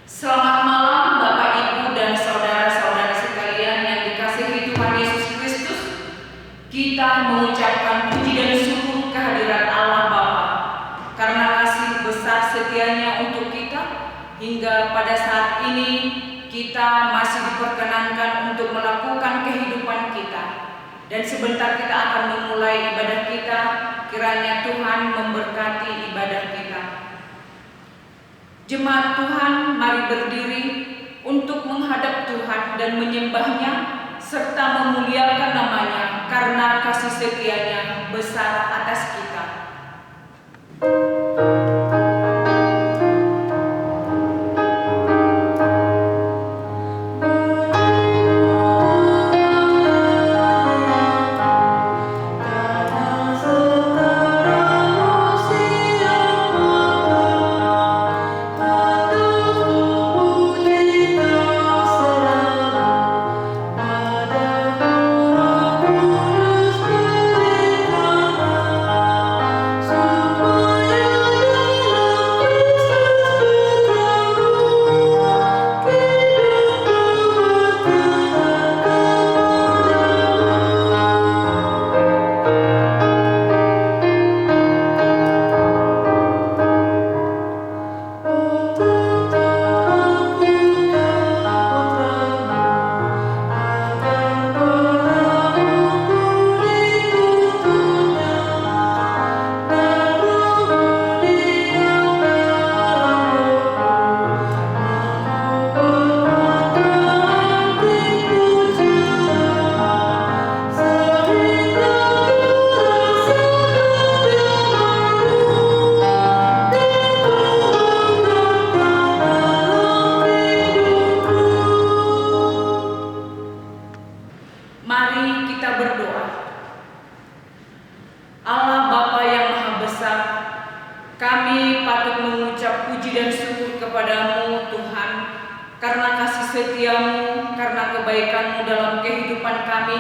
Selamat malam Bapak Ibu dan saudara-saudara sekalian yang dikasihi Tuhan Yesus Kristus. Kita mengucapkan puji dan syukur kehadirat Allah Bapa karena kasih besar setianya untuk kita hingga pada saat ini kita masih diperkenankan untuk melakukan kehidupan kita. Dan sebentar kita akan memulai ibadah kita, kiranya Tuhan memberkati ibadah kita. Jemaat Tuhan, mari berdiri untuk menghadap Tuhan dan menyembah-Nya serta memuliakan nama-Nya karena kasih setia-Nya besar atas kita. Mari kita berdoa. Allah Bapa yang Maha Besar, kami patut mengucap puji dan syukur kepadamu Tuhan, karena kasih setia-Mu, karena kebaikan-Mu dalam kehidupan kami,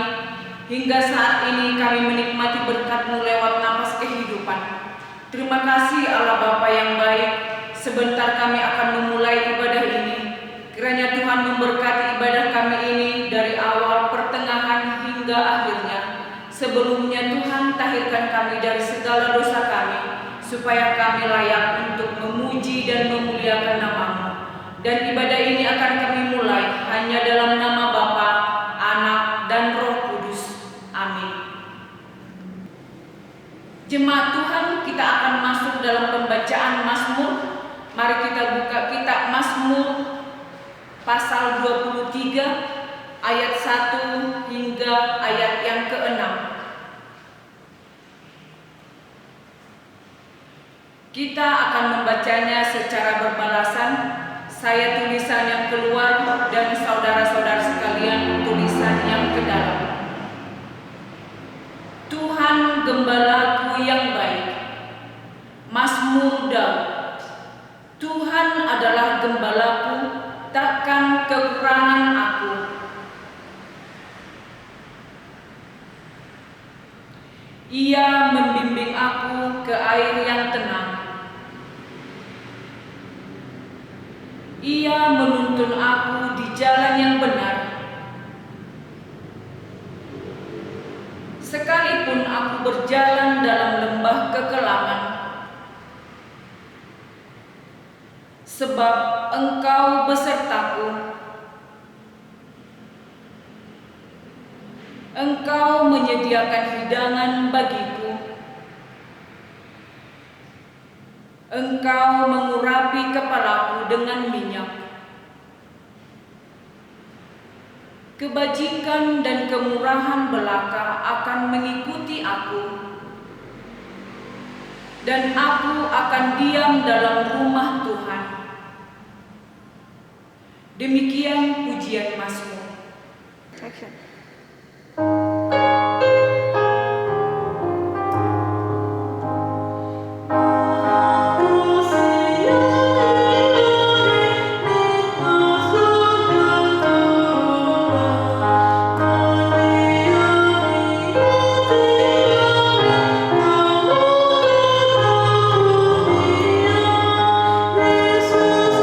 hingga saat ini kami menikmati berkat-Mu lewat napas kehidupan. Terima kasih Allah Bapa yang baik, sebentar kami akan memulai ibadah ini. Kiranya Tuhan memberkati ibadah kami ini dari awal, pertengahan, hingga akhirnya. Sebelumnya Tuhan tahirkan kami dari segala dosa kami, supaya kami layak untuk memuji dan memuliakan nama-Mu. Dan ibadah ini akan kami mulai hanya dalam nama Bapa, Anak, dan Roh Kudus. Amin. Jemaat Tuhan, kita akan masuk dalam pembacaan Mazmur. Mari kita buka kitab Mazmur pasal 23 ayat 1 hingga ayat yang ke-6. Kita akan membacanya secara berbalasan. Saya tulisan yang keluar dan saudara-saudara sekalian tulisan yang ke dalam. Tuhan gembalaku yang baik. Mazmur Daud. Tuhan adalah gembalaku, takkan kekurangan aku. Ia membimbing aku ke air yang tenang. Ia menuntun aku di jalan yang benar. Sekalipun aku berjalan dalam lembah kekelaman, sebab Engkau besertaku. Engkau menyediakan hidangan bagiku. Engkau mengurapi kepalaku dengan minyak. Kebajikan dan kemurahan belaka akan mengikuti aku, dan aku akan diam dalam rumah Tuhan. Demikian pujian Mazmur. Yesus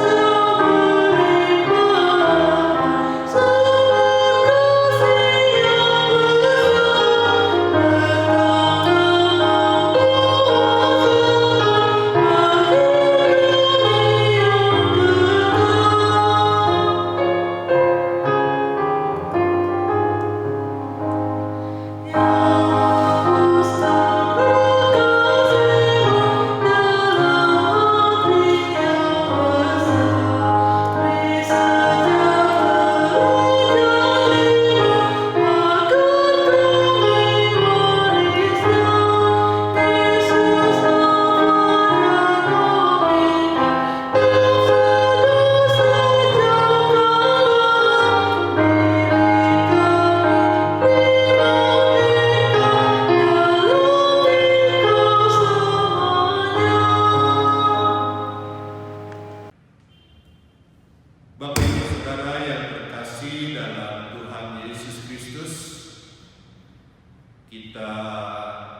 Kita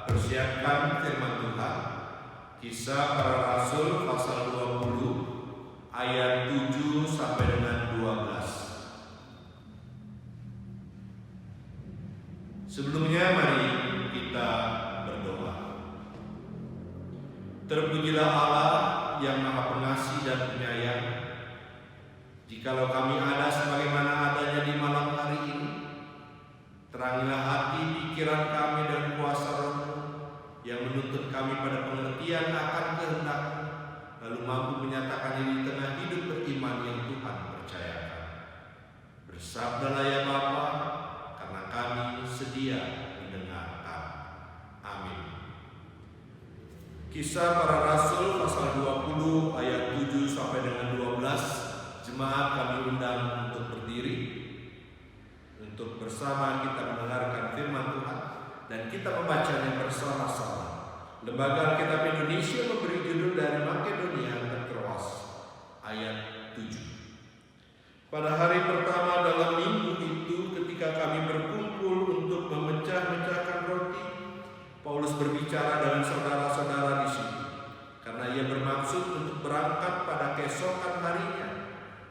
persiapkan firman Tuhan, Kisah Para Rasul pasal 20 ayat 7 sampai dengan 12. Sebelumnya mari kita berdoa. Terpujilah Allah yang Maha Pengasih dan Penyayang. Jikalau kami ada sebagaimana adanya di malam hari ini, terangilah hati pikiran kami dan kuasa Roh-Mu yang menuntut kami pada pengertian akan kehendak-Mu, lalu mampu menyatakannya di tengah hidup beriman yang Tuhan percayakan. Bersabdalah ya Bapa, karena kami sedia mendengarkan. Amin. Kisah Para Rasul pasal 20 ayat 7 sampai dengan 12. Jemaat kami undang untuk berdiri untuk bersama kita mendengarkan firman Tuhan dan kita membacanya bersama-sama. Lembaga Alkitab Indonesia memberi judul dari Makedonia Terkeras ayat 7. Pada hari pertama dalam minggu itu, ketika kami berkumpul untuk memecah-mecahkan roti, Paulus berbicara dengan saudara-saudara di situ, karena ia bermaksud untuk berangkat pada keesokan harinya.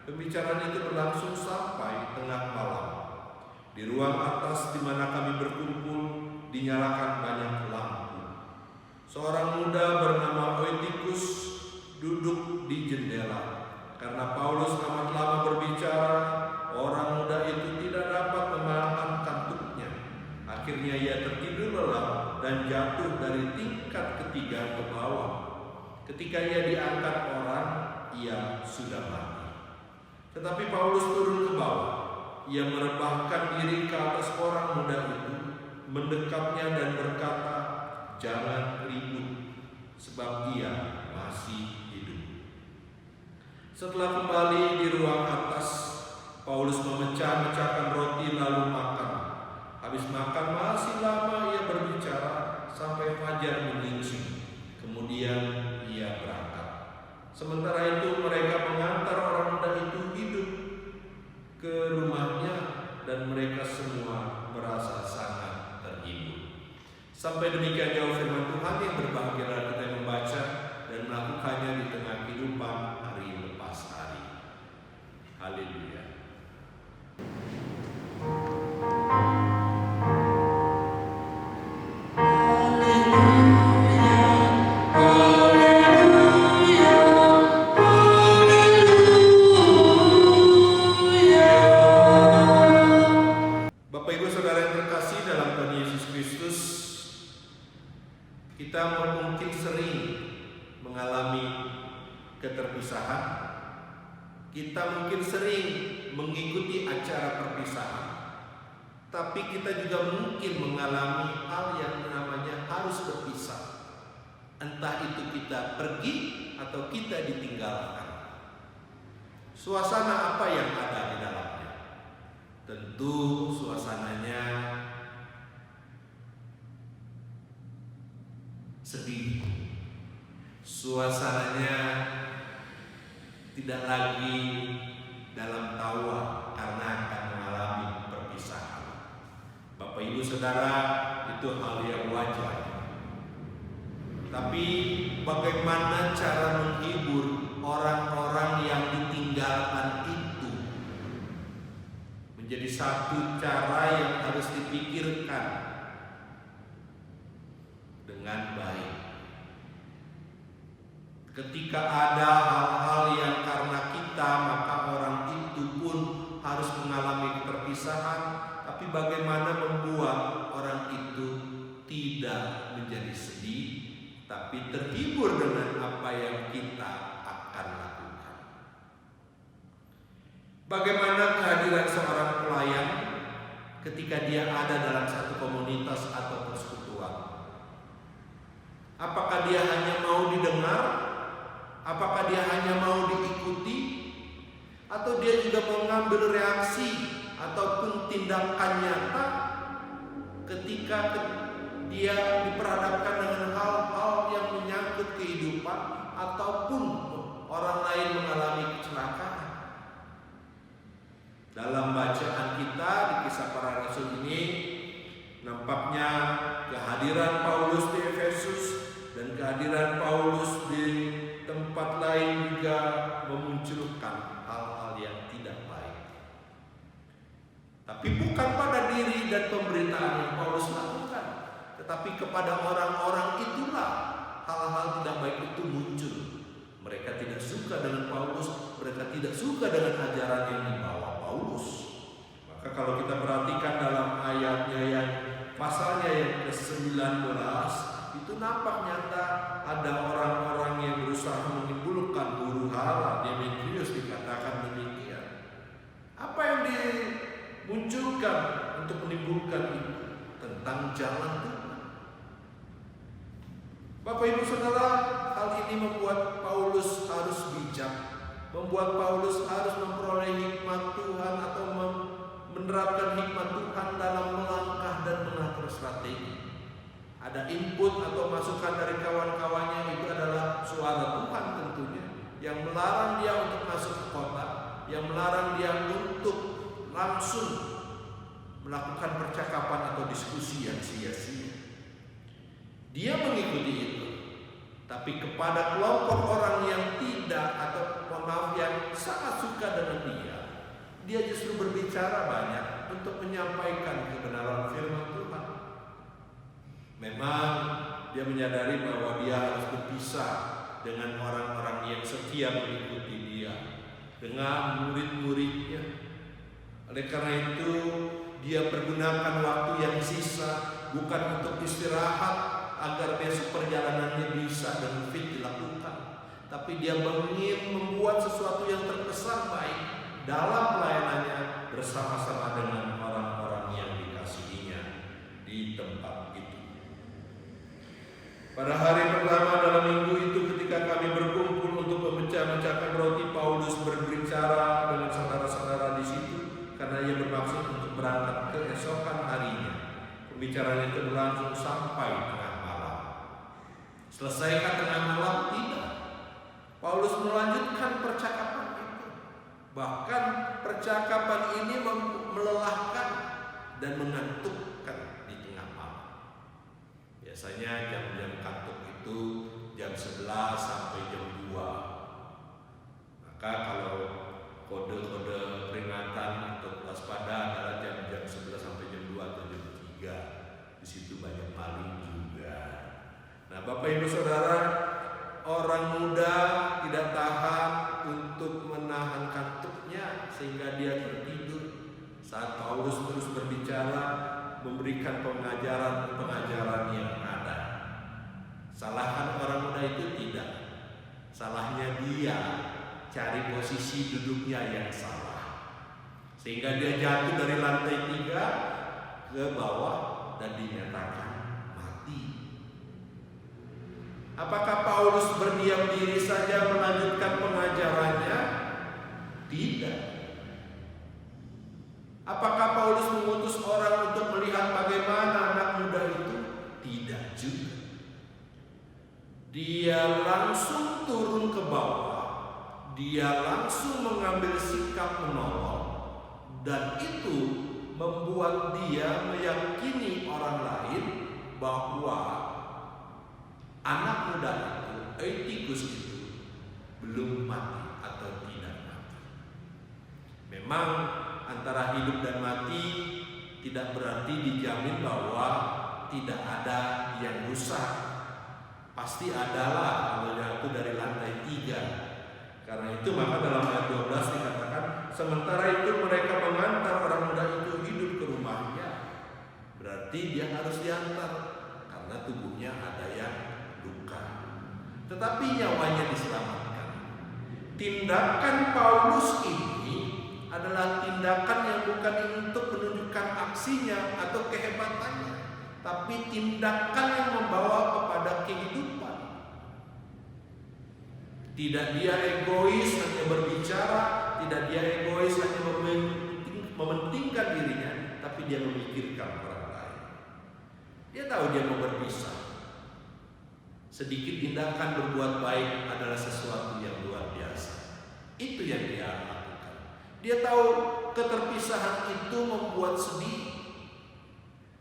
Pembicaraan itu berlangsung sampai tengah malam. Di ruang atas di mana kami berkumpul dinyalakan banyak lampu. Seorang muda bernama Oetikus duduk di jendela. Karena Paulus amat lama berbicara, orang muda itu tidak dapat menahan kantuknya. Akhirnya ia tertidur lelap dan jatuh dari tingkat ketiga ke bawah. Ketika ia diangkat orang, ia sudah mati. Tetapi Paulus turun ke bawah. Ia merebahkan diri ke atas orang muda itu, mendekapnya dan berkata, "Jangan ribut, sebab ia masih hidup." Setelah kembali di ruang atas, Paulus memecah-mecahkan roti lalu makan. Habis makan masih lama ia berbicara sampai fajar menyingsing. Kemudian ia berangkat. Sementara itu mereka mengantar orang muda itu hidup ke rumahnya dan mereka semua merasa sangat terhibur. Sampai demikian jauh firman Tuhan yang berbahagia kita yang membaca dan melakukannya di tengah kehidupan hari lepas hari. Haleluya. Kita mungkin sering mengalami keterpisahan. Kita mungkin sering mengikuti acara perpisahan. Tapi kita juga mungkin mengalami hal yang namanya harus berpisah. Entah itu kita pergi atau kita ditinggalkan. Suasana apa yang ada di dalamnya? Tentu suasananya sedih. Suasananya tidak lagi dalam tawa karena akan mengalami perpisahan. Bapak Ibu Saudara, itu hal yang wajar. Tapi bagaimana cara menghibur orang-orang yang ditinggalkan itu menjadi satu cara yang harus dipikirkan dengan baik. Ketika ada hal-hal yang karena kita, maka orang itu pun harus mengalami perpisahan. Tapi bagaimana membuat orang itu tidak menjadi sedih, tapi terhibur dengan apa yang kita akan lakukan. Bagaimana kehadiran seorang pelayan ketika dia ada dalam satu komunitas atau persekutuan? Apakah dia hanya mau didengar? Apakah dia hanya mau diikuti? Atau dia juga mengambil reaksi ataupun tindakan nyata ketika dia diperhadapkan dengan hal-hal yang menyangkut kehidupan ataupun orang lain mengalami kecelakaan? Dalam bacaan kita di Kisah Para Rasul ini nampaknya kehadiran Paulus di Efesus dan kehadiran Paulus di tempat lain juga memunculkan hal-hal yang tidak baik. Tapi bukan pada diri dan pemberitaan yang Paulus lakukan, tetapi kepada orang-orang itulah hal-hal tidak baik itu muncul. Mereka tidak suka dengan Paulus, mereka tidak suka dengan ajaran yang dibawa Paulus. Maka kalau kita perhatikan dalam ayatnya yang pasalnya yang ke-19, itu nampak nyata ada orang-orang yang berusaha menimbulkan huru-hara. Demetrius dikatakan demikian. Apa yang dimunculkan untuk menimbulkan itu? Tentang jalan Tuhan. Bapak Ibu Saudara, hal ini membuat Paulus harus bijak, membuat Paulus harus memperoleh hikmat Tuhan atau menerapkan hikmat Tuhan dalam melangkah dan mengatur strategi. Ada input atau masukan dari kawan-kawannya, itu adalah suara Tuhan tentunya, yang melarang dia untuk masuk ke kota, yang melarang dia untuk langsung melakukan percakapan atau diskusi yang sia-sia. Dia mengikuti itu, tapi kepada kelompok orang yang tidak atau yang sangat suka dengan dia justru berbicara banyak untuk menyampaikan kebenaran firman Tuhan. Memang dia menyadari bahwa dia harus berpisah dengan orang-orang yang setia mengikuti dia, dengan murid-muridnya. Oleh karena itu, dia pergunakan waktu yang sisa bukan untuk istirahat agar besok perjalanannya bisa dengan fit dilakukan, tapi dia ingin membuat sesuatu yang terkesan baik dalam pelayanannya bersama-sama dengan orang-orang yang dikasihinya di tempat itu. Pada hari pertama dalam minggu itu, ketika kami berkumpul untuk memecah-mecahkan roti, Paulus berbicara dengan saudara-saudara di situ karena ia bermaksud untuk berangkat keesokan harinya. Pembicaraan itu berlangsung sampai tengah malam. Selesaikah tengah malam? Tidak. Paulus melanjutkan percakapan itu. Bahkan percakapan ini melelahkan dan mengantukkan di tengah malam. Biasanya jam-jam kantuk itu jam 11 sampai jam 2. Maka kalau kode-kode peringatan untuk waspada adalah jam-jam 11 sampai jam 2 atau jam 3. Di situ banyak maling juga. Nah, Bapak Ibu Saudara, orang muda tidak tahan untuk menahan kantuknya sehingga dia tertidur saat Paulus terus berbicara, memberikan pengajaran yang ada. Salahkan orang muda itu tidak. Salahnya dia cari posisi duduknya yang salah, sehingga dia jatuh dari lantai 3 ke bawah dan dinyatakan mati. Apakah Paulus berdiam diri saja melanjutkan pengajarannya? Tidak. Apakah Paulus mengutus orang untuk melihat bagaimana anak muda itu? Tidak juga. Dia langsung turun ke bawah. Dia langsung mengambil sikap menolong, dan itu membuat dia meyakini orang lain bahwa anak muda itu, Eutikus itu, belum mati atau tidak mati. Memang antara hidup dan mati tidak berarti dijamin bahwa tidak ada yang rusak. Pasti adalah kalau jatuh dari lantai 3. Karena itu maka dalam ayat 12 dikatakan, sementara itu mereka mengantar orang muda itu hidup ke rumahnya. Berarti dia harus diantar karena tubuhnya ada yang luka, tetapi nyawanya diselamatkan. Tindakan Paulus ini adalah tindakan yang bukan untuk menunjukkan aksinya atau kehebatannya, tapi tindakan yang membawa kepada kehidupan. Tidak dia egois hanya berbicara, tidak dia egois hanya mementingkan dirinya, tapi dia memikirkan orang lain. Dia tahu dia mau berpisah. Sedikit tindakan berbuat baik adalah sesuatu yang luar biasa. Itu yang dia lakukan. Dia tahu keterpisahan itu membuat sedih.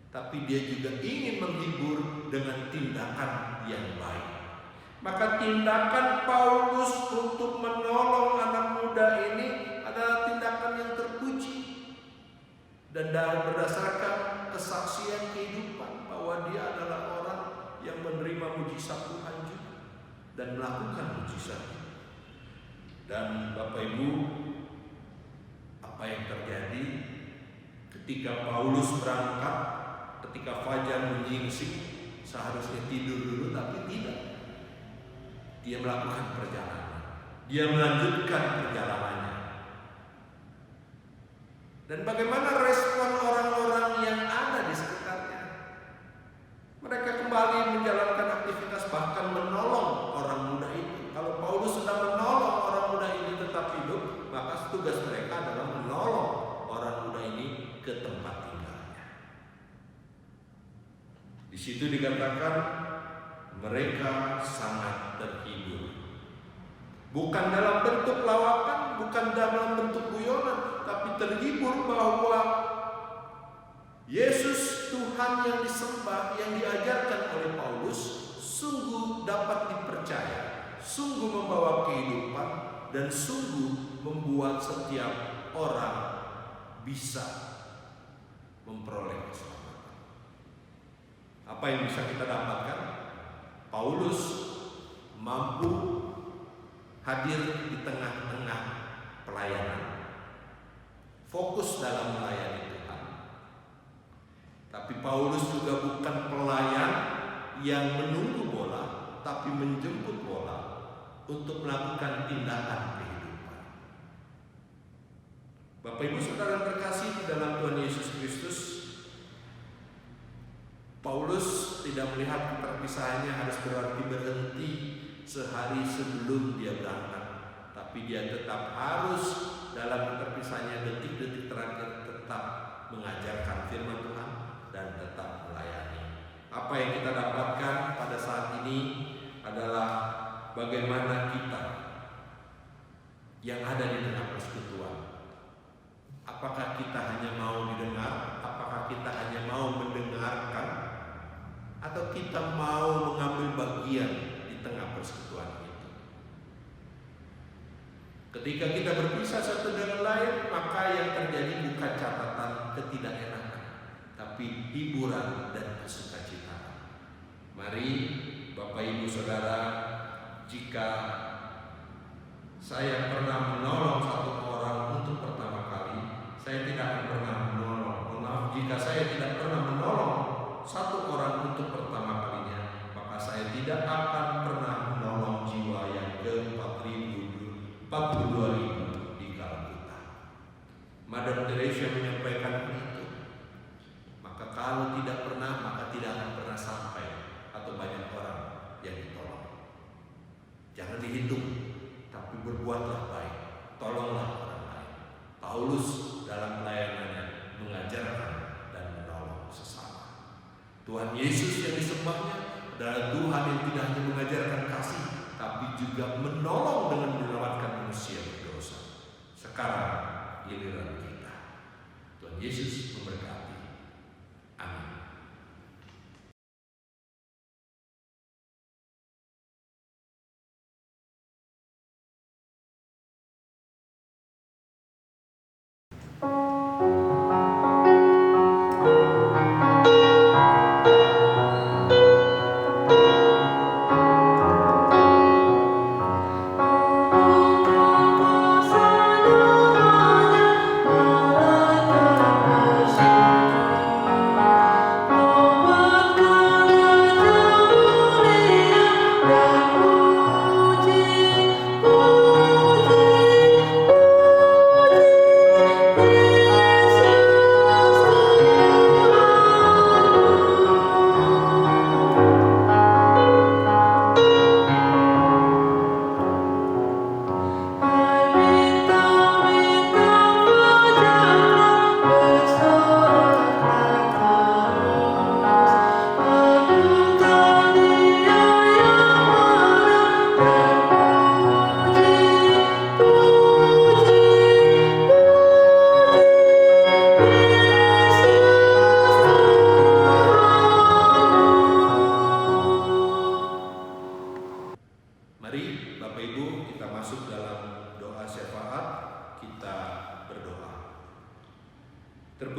tapi dia juga ingin menghibur dengan tindakan yang baik. Maka tindakan Paulus untuk menolong anak muda ini adalah tindakan yang terpuji. Dan berdasarkan kesaksian kehidupan bahwa dia adalah orang yang menerima mujizat Tuhan juga dan melakukan mujizat. Dan Bapak Ibu, apa yang terjadi ketika Paulus berangkat, ketika fajar menyingsing, seharusnya tidur dulu, tapi tidak. Dia melakukan perjalanan. Dia melanjutkan perjalanannya. Dan bagaimana respon orang-orang yang ada di sekitarnya? Mereka kembali menjalankan aktivitas, bahkan menolong orang muda itu. Kalau Paulus sudah menolong orang muda ini tetap hidup, maka tugas mereka adalah menolong orang muda ini ke tempat tinggalnya. Di situ dikatakan mereka sangat terhibur. Bukan dalam bentuk lawakan, bukan dalam bentuk guyonan, tapi terhibur bahwa Yesus Tuhan yang disembah, yang diajarkan oleh Paulus, sungguh dapat dipercaya, sungguh membawa kehidupan, dan sungguh membuat setiap orang bisa memperoleh keselamatan. Apa yang bisa kita dapatkan? Paulus mampu hadir di tengah-tengah pelayanan, fokus dalam melayani Tuhan. Tapi Paulus juga bukan pelayan yang menunggu bola, tapi menjemput bola untuk melakukan tindakan kehidupan. Bapak Ibu Saudara terkasih di dalam Tuhan Yesus Kristus, Paulus tidak melihat keterpisahannya harus berarti berhenti sehari sebelum dia berangkat, tapi dia tetap harus dalam keterpisahannya detik-detik terakhir tetap mengajarkan firman Tuhan dan tetap melayani. Apa yang kita dapatkan pada saat ini adalah bagaimana kita yang ada di tengah persekutuan. Apakah kita hanya mau didengar? Apakah kita hanya mau mendengarkan? Atau kita mau mengambil bagian di tengah persekutuan itu? Ketika kita berpisah satu dengan lain, maka yang terjadi bukan catatan ketidakenakan, tapi hiburan dan sukacita. Mari Bapak Ibu Saudara, jika saya pernah menolong satu orang untuk pertama kali, saya tidak akan pernah menolong. Maaf, jika saya tidak pernah menolong satu orang untuk pertama kalinya, maka saya tidak akan pernah menolong jiwa yang ke-42.000 di Kalkuta. Mother Teresa menyampaikan itu. Maka kalau tidak pernah, maka tidak akan pernah sampai atau banyak orang yang ditolong. Jangan dihitung, tapi berbuatlah baik, tolonglah orang lain. Paulus dalam pelayanannya mengajarkan dan menolong sesama. Tuhan Yesus yang disembahnya adalah Tuhan yang tidak hanya mengajarkan kasih, tapi juga menolong dengan menyelamatkan manusia berdosa. Sekarang giliran kita. Tuhan Yesus memberkati. Amin.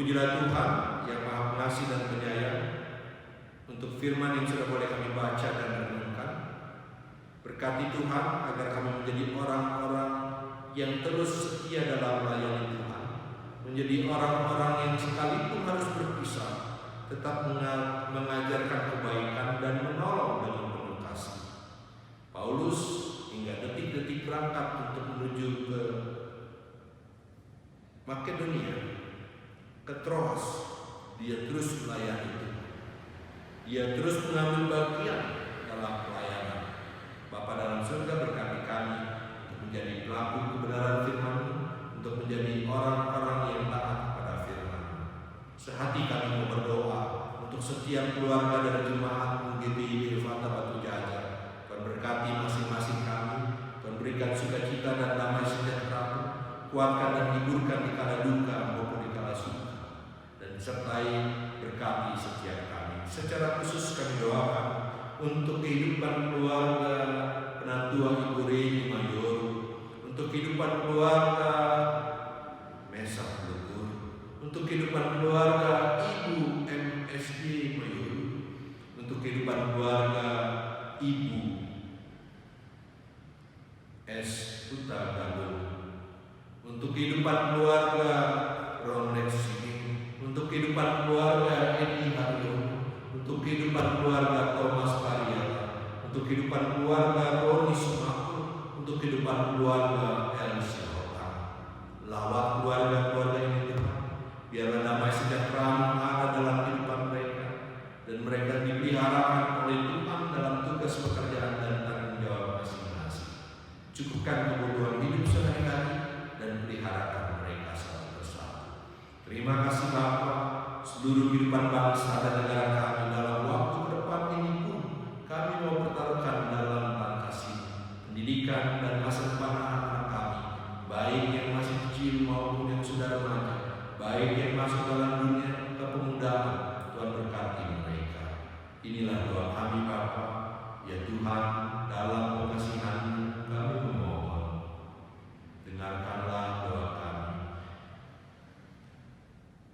Terpujilah Tuhan yang Maha Pengasih dan Penyayang untuk firman yang sudah boleh kami baca dan renungkan. Berkati Tuhan agar kami menjadi orang-orang yang terus setia dalam melayani Tuhan, menjadi orang-orang yang sekalipun harus berpisah tetap mengajarkan kebaikan dan menolong dengan penuh kasih. Paulus hingga detik-detik berangkat untuk menuju ke Makedonia, ke Troas, dia terus melayani Tuhan. Dia terus mengambil bagian dalam pelayanan. Bapa dalam surga, berkati kami untuk menjadi pelaku kebenaran firman-Mu, untuk menjadi orang-orang yang taat kepada firman-Mu. Sehati kami mau berdoa untuk setiap keluarga dari jemaat GPI Ilfata Batu Jajar. Tuhan berkati masing-masing kami, Tuhan berikan sukacita dan damai sejahtera-Mu, kuatkan dan hiburkan di kala duka maupun di kala suka, dan sertai berkati setiap kami. Secara khusus kami doakan untuk kehidupan keluarga Penatua Ibu Reni Mayor, untuk kehidupan keluarga Mesa Legur, untuk kehidupan keluarga Ibu MSD Mayor, untuk kehidupan keluarga Ibu S. Uta Galung, untuk kehidupan keluarga Rolex Sini, untuk kehidupan keluarga Edi Haryono, untuk kehidupan keluarga Thomas Pariala, untuk kehidupan keluarga Roni Sumakul, untuk kehidupan keluarga Elisa Hotang. Lawat keluarga-keluarga ini Tuhan, biarlah damai sejahtera-Mu ada dalam kehidupan mereka, dan mereka dipeliharakan oleh Tuhan dalam tugas pekerjaan dan tanggung jawab masing-masing. Cukupkan kebutuhan hidup sehari-hari dan peliharakan mereka satu persatu. Terima kasih Bapa, seluruh kehidupan bangsa dan negara kami dalam waktu ke depan ini pun kami mau pertaruhkan dalam tangan kasih, pendidikan dan masa depan anak-anak kami, baik yang masih kecil maupun yang sudah remaja, baik yang masuk dalam dunia kepemudaan. Tuhan berkati mereka. Inilah doa kami Bapa, ya Tuhan, dalam pengasihan-Mu kami memohon. Dengarkanlah doa kami.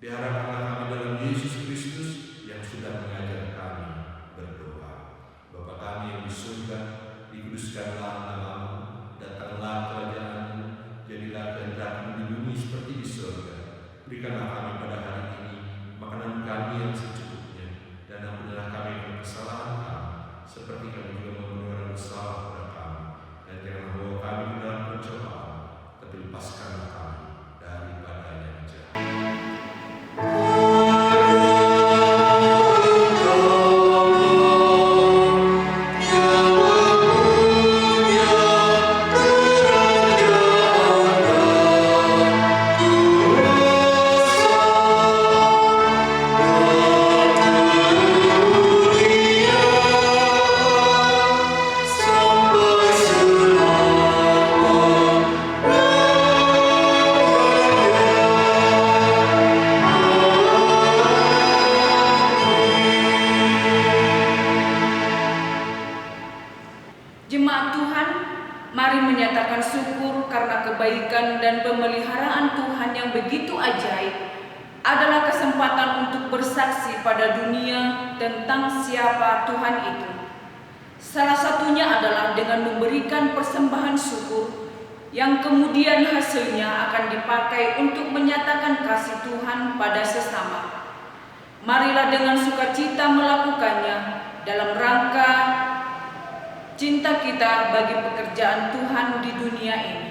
Diharapkanlah kami dalam Yesus Kristus yang sudah mengajar kami berdoa. Bapa kami yang di surga, dikuduskanlah nama-Mu, datanglah kerajaan-Mu, jadilah kehendak-Mu di bumi seperti di surga. Berikanlah kami pada hari ini makanan kami yang secukupnya, dan ampunilah kami kesalahan kami, seperti kami juga mengampuni orang bersalah kepada kami, dan jangan bawa kami ke dalam pencobaan, tapi lepaskanlah kami daripada yang jahat. Jemaat Tuhan, mari menyatakan syukur karena kebaikan dan pemeliharaan Tuhan yang begitu ajaib adalah kesempatan untuk bersaksi pada dunia tentang siapa Tuhan itu. Salah satunya adalah dengan memberikan persembahan syukur yang kemudian hasilnya akan dipakai untuk menyatakan kasih Tuhan pada sesama. Marilah dengan sukacita melakukannya dalam rangka cinta kita bagi pekerjaan Tuhan di dunia ini.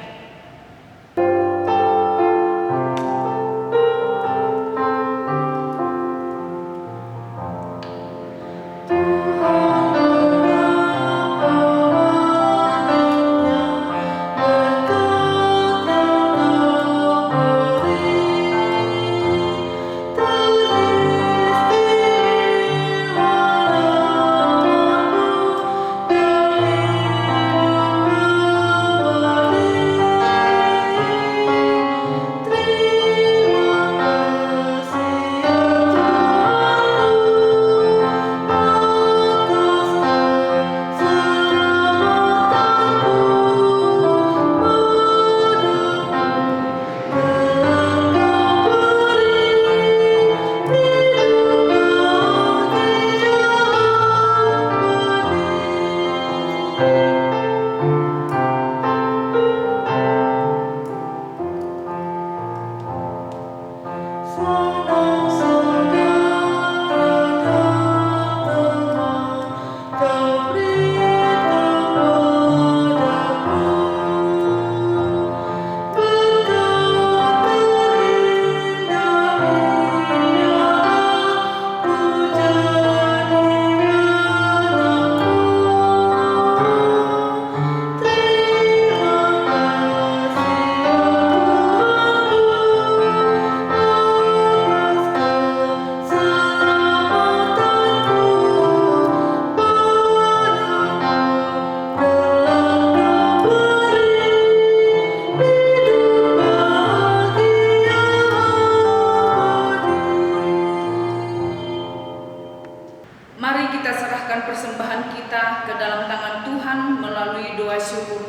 serahkan persembahan kita ke dalam tangan Tuhan melalui doa syukur.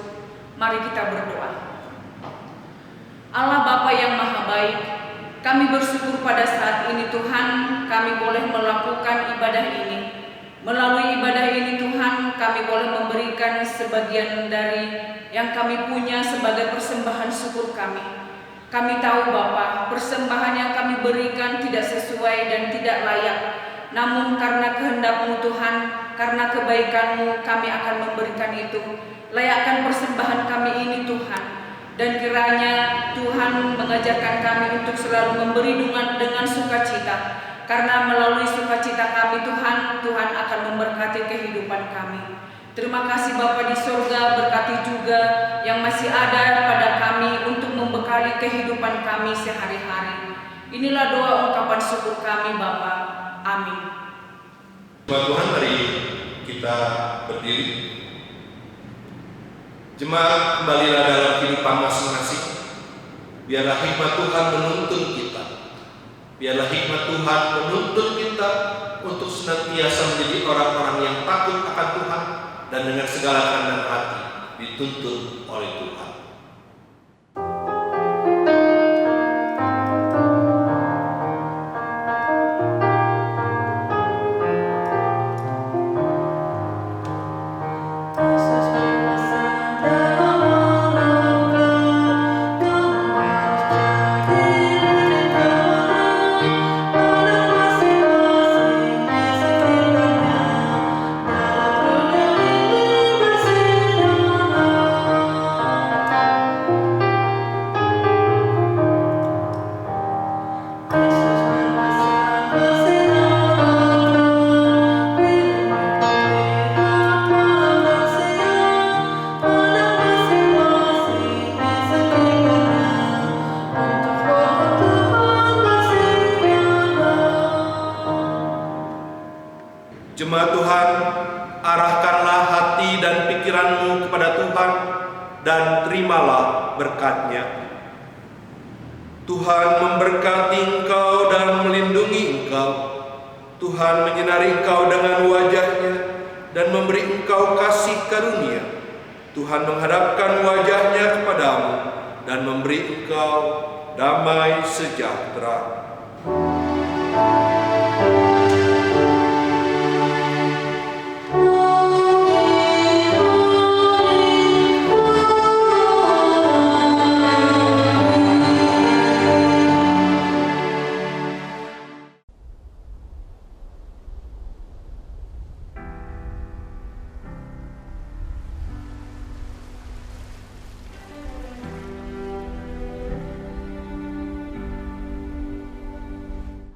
Mari kita berdoa. Allah Bapa yang Maha Baik, kami bersyukur pada saat ini Tuhan, kami boleh melakukan ibadah ini. Melalui ibadah ini Tuhan, kami boleh memberikan sebagian dari yang kami punya sebagai persembahan syukur kami. Kami tahu Bapa, persembahan yang kami berikan tidak sesuai dan tidak layak. Namun karena kehendak-Mu Tuhan, karena kebaikan-Mu, kami akan memberikan itu. Layakkan persembahan kami ini Tuhan. Dan kiranya Tuhan mengajarkan kami untuk selalu memberi dengan sukacita. Karena melalui sukacita kami Tuhan, Tuhan akan memberkati kehidupan kami. Terima kasih Bapa di sorga, berkati juga yang masih ada pada kami untuk membekali kehidupan kami sehari-hari. Inilah doa ungkapan syukur kami Bapa. Amin. Tuhan, mari kita berdiri. Jemaat, kembalilah dalam kehidupan masing-masing. Biarlah hikmat Tuhan menuntun kita. Biarlah hikmat Tuhan menuntun kita untuk senantiasa menjadi orang-orang yang takut akan Tuhan dan dengan segala kehendak hati dituntun oleh Tuhan. Jemaat Tuhan, arahkanlah hati dan pikiranmu kepada Tuhan dan terimalah berkat-Nya. Tuhan memberkati engkau dan melindungi engkau. Tuhan menyinari engkau dengan wajah-Nya dan memberi engkau kasih karunia. Tuhan menghadapkan wajah-Nya kepadamu dan memberi engkau damai sejahtera.